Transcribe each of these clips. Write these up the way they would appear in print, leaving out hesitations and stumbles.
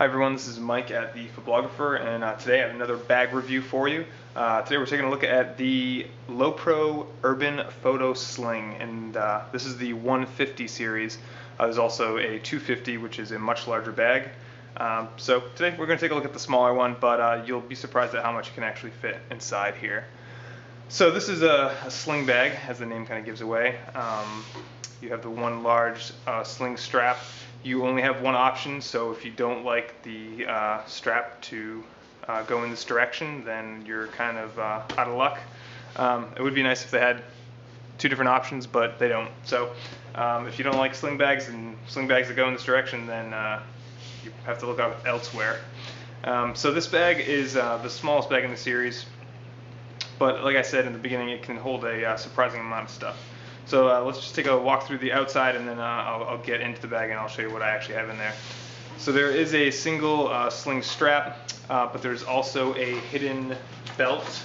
Hi everyone, this is Mike at the Photographer, and today I have another bag review for you. Today we're taking a look at the Lowepro Urban Photo Sling, and this is the 150 series. There's also a 250, which is a much larger bag. So today we're going to take a look at the smaller one, but you'll be surprised at how much you can actually fit inside here. So this is a sling bag, as the name kind of gives away. You have the one large sling strap. You only have one option, so if you don't like the strap to go in this direction, then you're kind of out of luck. It would be nice if they had two different options, but they don't. So if you don't like sling bags and sling bags that go in this direction, then you have to look out elsewhere. So this bag is the smallest bag in the series, but like I said in the beginning, it can hold a surprising amount of stuff. So let's just take a walk through the outside, and then I'll get into the bag and I'll show you what I actually have in there. So there is a single sling strap, but there's also a hidden belt.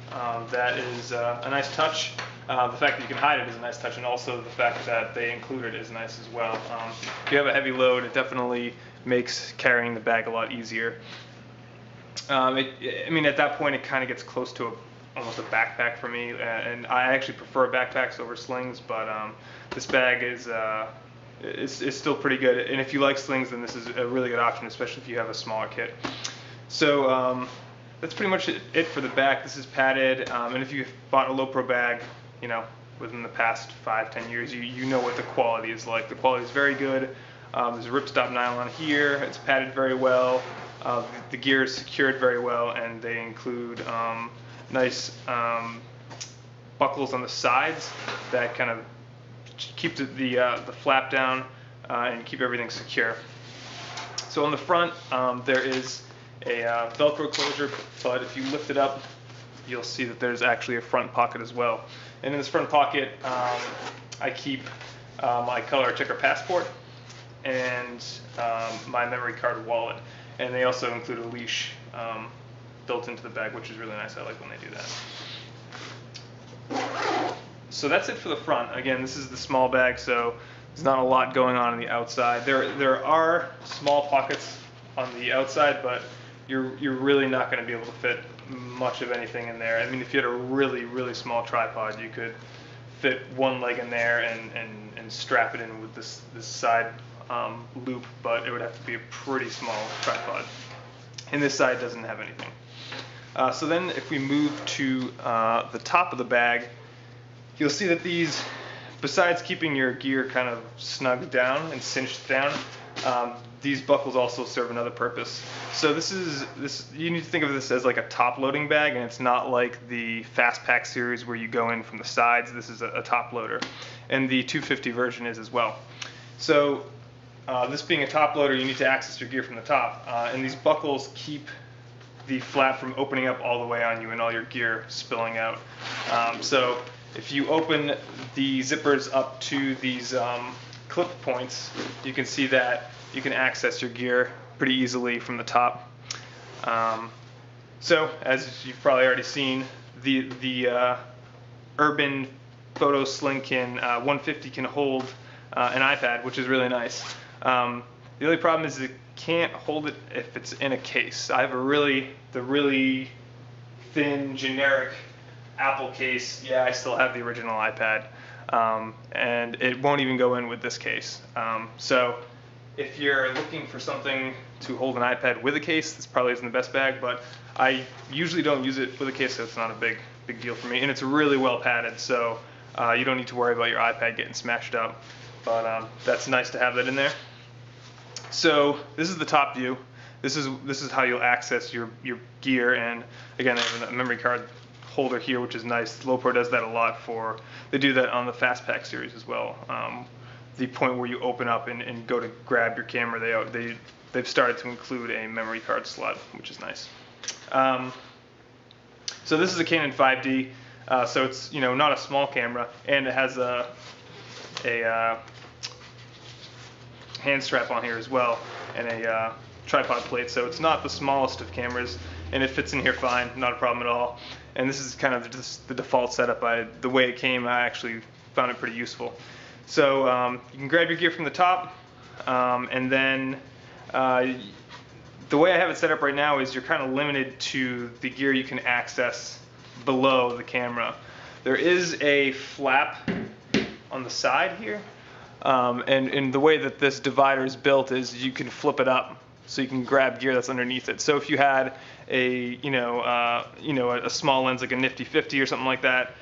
That is a nice touch. The fact that you can hide it is a nice touch, and also the fact that they include it is nice as well. If you have a heavy load, it definitely makes carrying the bag a lot easier. I mean, at that point, it kind of gets close to almost a backpack for me, and I actually prefer backpacks over slings, but this bag is still pretty good, and if you like slings, then this is a really good option, especially if you have a smaller kit. So that's pretty much it for the back. This is padded, and if you've bought a Lowepro bag, you know, within the past 5-10 years, you know what the quality is like. The quality is very good. There's a ripstop nylon here. It's padded very well. The gear is secured very well, and they include nice buckles on the sides that kind of keep the flap down and keep everything secure. So on the front, there is a Velcro closure, but if you lift it up, you'll see that there's actually a front pocket as well. And in this front pocket, I keep my color checker passport and my memory card wallet. And they also include a leash built into the bag, which is really nice. I like when they do that. So that's it for the front. Again, this is the small bag, so there's not a lot going on the outside. There are small pockets on the outside, but you're really not going to be able to fit much of anything in there. I mean, if you had a really small tripod, you could fit one leg in there and strap it in with this side loop, but it would have to be a pretty small tripod. And this side doesn't have anything. So then if we move to the top of the bag, you'll see that these, besides keeping your gear kind of snugged down and cinched down, these buckles also serve another purpose. So you need to think of this as like a top loading bag, and it's not like the Fast Pack series where you go in from the sides. This is a top loader, and the 250 version is as well. So this being a top loader, you need to access your gear from the top, and these buckles keep the flap from opening up all the way on you and all your gear spilling out. So if you open the zippers up to these clip points, you can see that you can access your gear pretty easily from the top. So as you've probably already seen, the Urban Photo Sling 150 can hold an iPad, which is really nice. The only problem is it can't hold it if it's in a case. I have the really thin, generic Apple case. Yeah, I still have the original iPad, and it won't even go in with this case. So if you're looking for something to hold an iPad with a case, this probably isn't the best bag, but I usually don't use it with a case, so it's not a big deal for me. And it's really well padded, so you don't need to worry about your iPad getting smashed up. But that's nice to have that in there. So this is the top view. This is how you'll access your gear, and again, I have a memory card holder here, which is nice. Lowepro does that a lot they do that on the Fast Pack series as well. The point where you open up and go to grab your camera, they've started to include a memory card slot, which is nice. So this is a Canon 5D, so it's not a small camera, and it has a hand strap on here as well, and a tripod plate, so it's not the smallest of cameras, and it fits in here fine, not a problem at all. And this is kind of just the default setup. The way it came, I actually found it pretty useful. So you can grab your gear from the top, and then The way I have it set up right now is you're kind of limited to the gear you can access below the camera. There is a flap on the side here, and the way that this divider is built is you can flip it up so you can grab gear that's underneath it. So if you had a a small lens like a nifty 50 or something like that,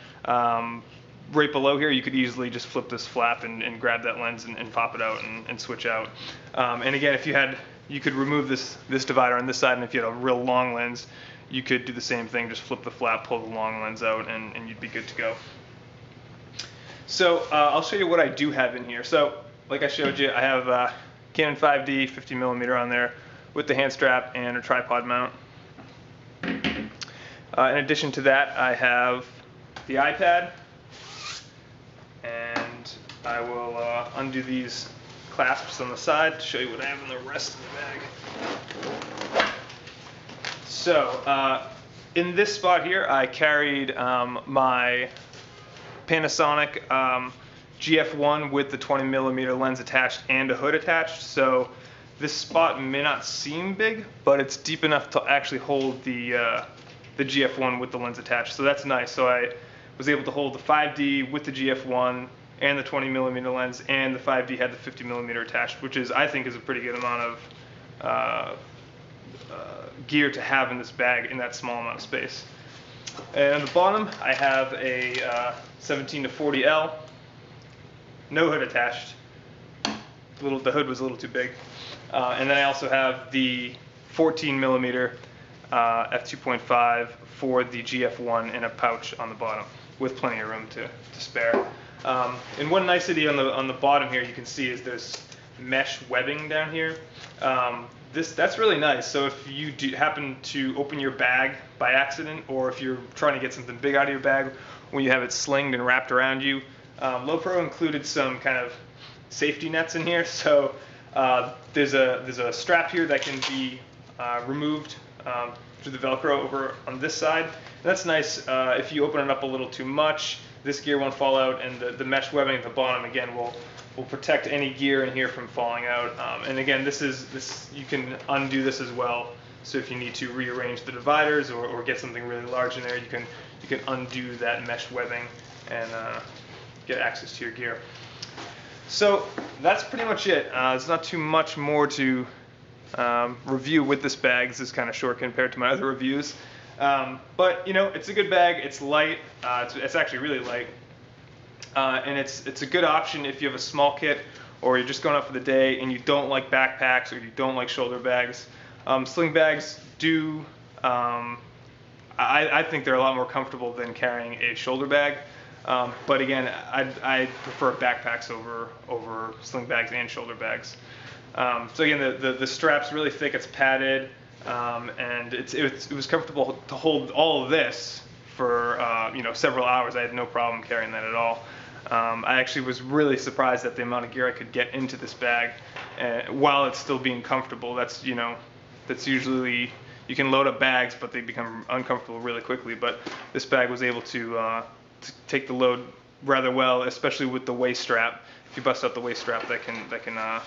right below here you could easily just flip this flap and grab that lens and pop it out and switch out. And again, if you could remove this divider on this side, and if you had a real long lens, you could do the same thing, just flip the flap, pull the long lens out, and you'd be good to go. So I'll show you what I do have in here. So like I showed you, I have Canon 5D 50mm on there with the hand strap and a tripod mount. In addition to that, I have the iPad, and I will undo these clasps on the side to show you what I have in the rest of the bag. So in this spot here, I carried my Panasonic GF1 with the 20mm lens attached and a hood attached. So this spot may not seem big, but it's deep enough to actually hold the GF1 with the lens attached. So that's nice. So I was able to hold the 5D with the GF1 and the 20mm lens, and the 5D had the 50mm attached, which I think is a pretty good amount of gear to have in this bag in that small amount of space. And on the bottom, I have a 17-40L, no hood attached. The hood was a little too big. And then I also have the 14mm f2.5 for the GF1 in a pouch on the bottom, with plenty of room to spare. And one nicety on the bottom here you can see is there's mesh webbing down here. That's really nice. So if you happen to open your bag by accident, or if you're trying to get something big out of your bag when you have it slinged and wrapped around you, Lowepro included some kind of safety nets in here. So there's a strap here that can be removed through the Velcro over on this side. And that's nice. If you open it up a little too much, this gear won't fall out, and the mesh webbing at the bottom again will protect any gear in here from falling out. And again, you can undo this as well. So if you need to rearrange the dividers or get something really large in there, you can undo that mesh webbing and get access to your gear. So that's pretty much it. There's not too much more to review with this bag. This is kind of short compared to my other reviews. But it's a good bag. It's light. It's actually really light. And it's a good option if you have a small kit, or you're just going out for the day and you don't like backpacks, or you don't like shoulder bags. Sling bags do, I think they're a lot more comfortable than carrying a shoulder bag. But again, I prefer backpacks over sling bags and shoulder bags. So again, the strap's really thick. It's padded, and it was comfortable to hold all of this for several hours. I had no problem carrying that at all. I actually was really surprised at the amount of gear I could get into this bag, while it's still being comfortable. That's usually, you can load up bags, but they become uncomfortable really quickly. But this bag was able to take the load rather well, especially with the waist strap. If you bust out the waist strap, that can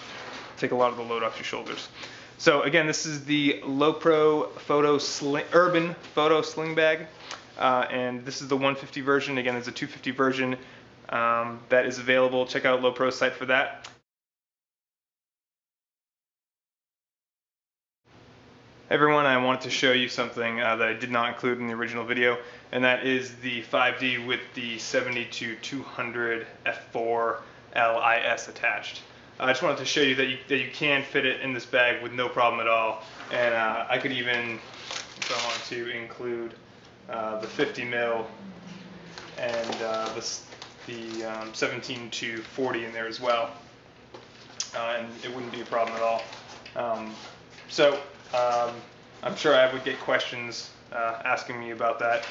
take a lot of the load off your shoulders. So again, this is the Lowepro Urban Photo Sling Bag, and this is the 150 version. Again, there's a 250 version that is available. Check out Lowepro's site for that. Hey everyone, I wanted to show you something that I did not include in the original video, and that is the 5D with the 70-200 f4 LIS attached. I just wanted to show you that you can fit it in this bag with no problem at all, and I could even, if I wanted to, include the 50mm and the 17-40 in there as well, and it wouldn't be a problem at all. I'm sure I would get questions asking me about that,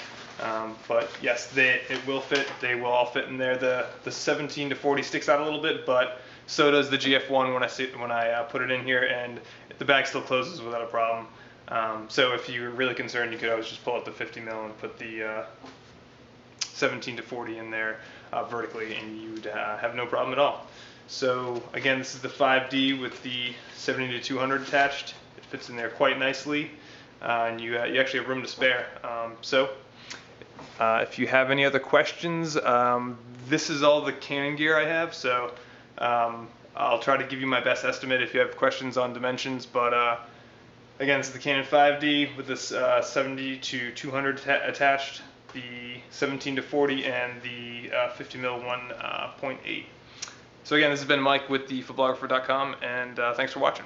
but yes, it will fit. They will all fit in there. The 17-40 sticks out a little bit, but so does the GF1 when I put it in here, and the bag still closes without a problem. So if you're really concerned, you could always just pull out the 50mm and put the 17-40 in there vertically, and you'd have no problem at all. So again, this is the 5D with the 70 to 200 attached. It fits in there quite nicely, and you actually have room to spare. If you have any other questions, this is all the Canon gear I have. So I'll try to give you my best estimate if you have questions on dimensions. But again, this is the Canon 5D with this 70 to 200 attached, the 17 to 40, and the 50mm 1.8. So again, this has been Mike with thephotographer.com, and thanks for watching.